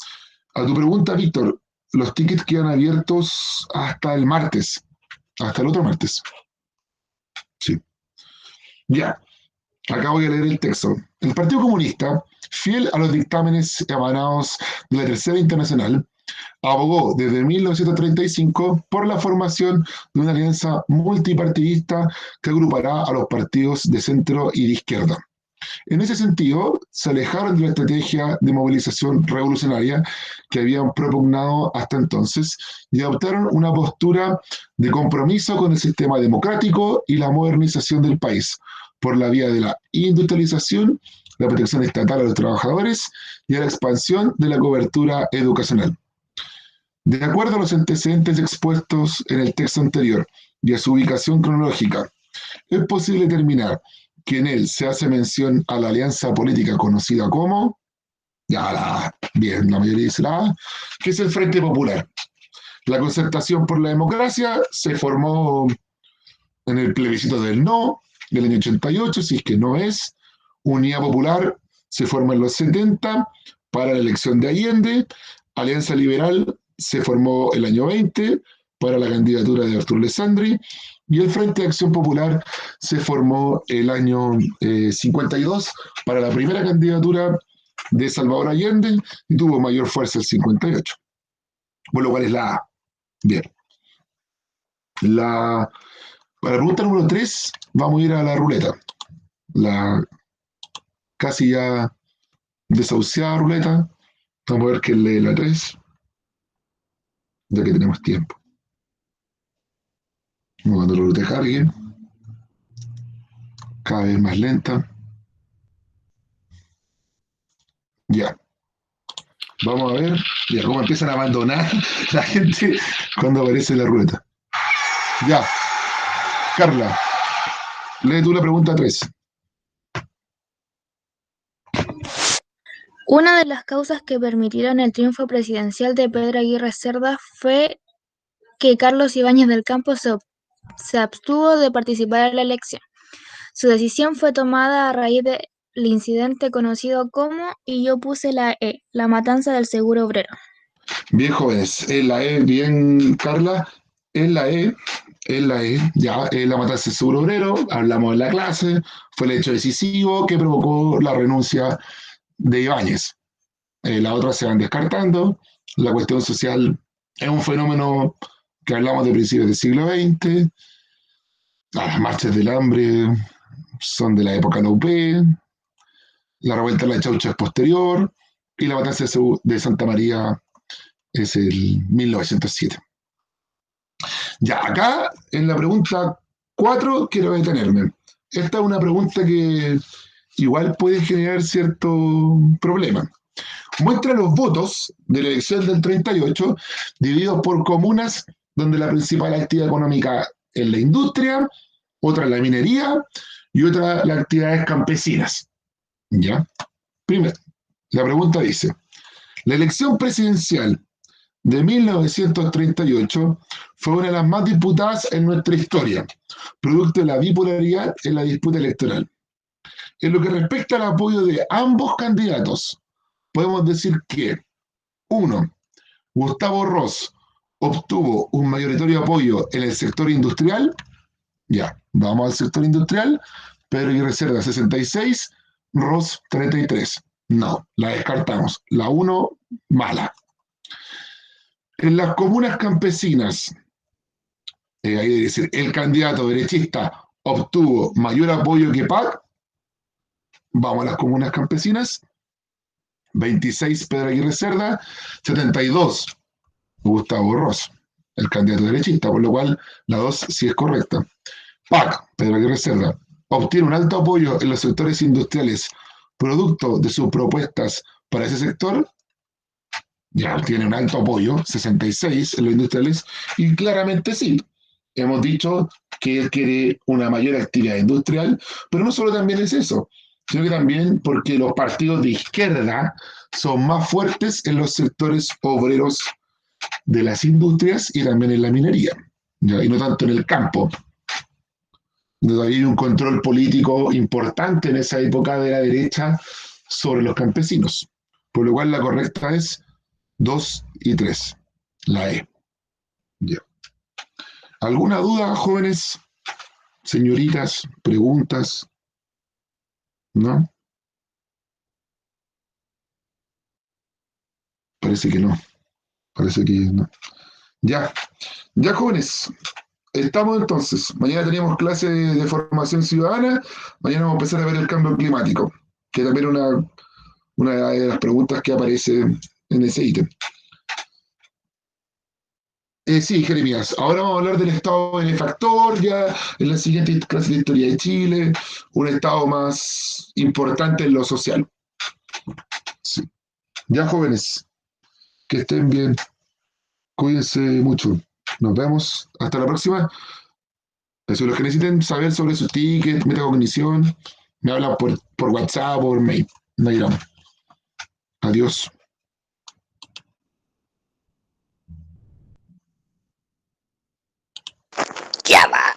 A tu pregunta, Víctor, los tickets quedan abiertos hasta el martes, hasta el otro martes. Sí. Ya, acá voy a leer el texto. El Partido Comunista, fiel a los dictámenes emanados de la Tercera Internacional, Abogó desde 1935 por la formación de una alianza multipartidista que agrupará a los partidos de centro y de izquierda. En ese sentido, se alejaron de la estrategia de movilización revolucionaria que habían propugnado hasta entonces y adoptaron una postura de compromiso con el sistema democrático y la modernización del país por la vía de la industrialización, la protección estatal a los trabajadores y a la expansión de la cobertura educacional. De acuerdo a los antecedentes expuestos en el texto anterior y a su ubicación cronológica, es posible determinar que en él se hace mención a la alianza política conocida como, bien, la mayoría dice la A, que es el Frente Popular. La concertación por la democracia se formó en el plebiscito del no del año 88, si es que no es. Unidad Popular se forma en los 70 para la elección de Allende. Alianza Liberal se formó el año 20 para la candidatura de Arturo Alessandri. Y el Frente de Acción Popular se formó el año 52 para la primera candidatura de Salvador Allende y tuvo mayor fuerza el 58. Por lo cual es la A. Bien. Para la pregunta número 3, vamos a ir a la ruleta. La casi ya desahuciada ruleta. Vamos a ver quién lee la 3, ya que tenemos tiempo. Cuando la ruleta cargue, cada vez más lenta. Ya. Vamos a ver ya cómo empiezan a abandonar la gente cuando aparece la ruleta. Ya. Carla, lee tú la pregunta 3. Una de las causas que permitieron el triunfo presidencial de Pedro Aguirre Cerda fue que Carlos Ibáñez del Campo se abstuvo de participar en la elección. Su decisión fue tomada a raíz del incidente conocido como, y yo puse la E, la matanza del seguro obrero. Bien, jóvenes. Es la E, bien, Carla. Es la E, ya, es la matanza del seguro obrero. Hablamos en la clase. Fue el hecho decisivo que provocó la renuncia de Ibáñez. Las otras se van descartando. La cuestión social es un fenómeno que hablamos de principios del siglo XX. Las marchas del hambre son de la época de la UP. La revuelta de la Chaucha es posterior. Y la matanza de Santa María es el 1907. Ya, acá en la pregunta 4 quiero detenerme. Esta es una pregunta que igual puede generar cierto problema. Muestra los votos de la elección del 38 divididos por comunas donde la principal actividad económica es la industria, otra la minería y otra las actividades campesinas. ¿Ya? Primero, la pregunta dice, la elección presidencial de 1938 fue una de las más disputadas en nuestra historia, producto de la bipolaridad en la disputa electoral. En lo que respecta al apoyo de ambos candidatos, podemos decir que, 1. Gustavo Ross obtuvo un mayoritario apoyo en el sector industrial. Ya, vamos al sector industrial. Pedro Aguirre Cerda 66, Ross 33. No, la descartamos. La 1, mala. En las comunas campesinas, hay que decir, el candidato derechista obtuvo mayor apoyo que PAC. Vamos a las comunas campesinas. 26, Pedro Aguirre Cerda. 72, Gustavo Ross, el candidato derechista, por lo cual la 2 sí es correcta. PAC, Pedro Aguirre Cerda, obtiene un alto apoyo en los sectores industriales producto de sus propuestas para ese sector. Ya tiene un alto apoyo, 66 en los industriales, y claramente sí. Hemos dicho que él quiere una mayor actividad industrial, pero no solo también es eso, sino que también porque los partidos de izquierda son más fuertes en los sectores obreros de las industrias y también en la minería, ¿ya? Y no tanto en el campo. Entonces, hay un control político importante en esa época de la derecha sobre los campesinos, por lo cual la correcta es 2 y 3, la E. Ya. ¿Alguna duda, jóvenes, señoritas, preguntas? ¿No? Parece que no. Parece que no. Ya, ya jóvenes. Estamos entonces. Mañana tenemos clase de formación ciudadana. Mañana vamos a empezar a ver el cambio climático, que también es una de las preguntas que aparece en ese ítem. Sí, Jeremías. Ahora vamos a hablar del Estado benefactor, ya en la siguiente clase de Historia de Chile, un Estado más importante en lo social. Sí. Ya, jóvenes, que estén bien. Cuídense mucho. Nos vemos. Hasta la próxima. Eso, los que necesiten saber sobre sus tickets, metacognición, me hablan por WhatsApp o por mail. No irán. Adiós. Ya va.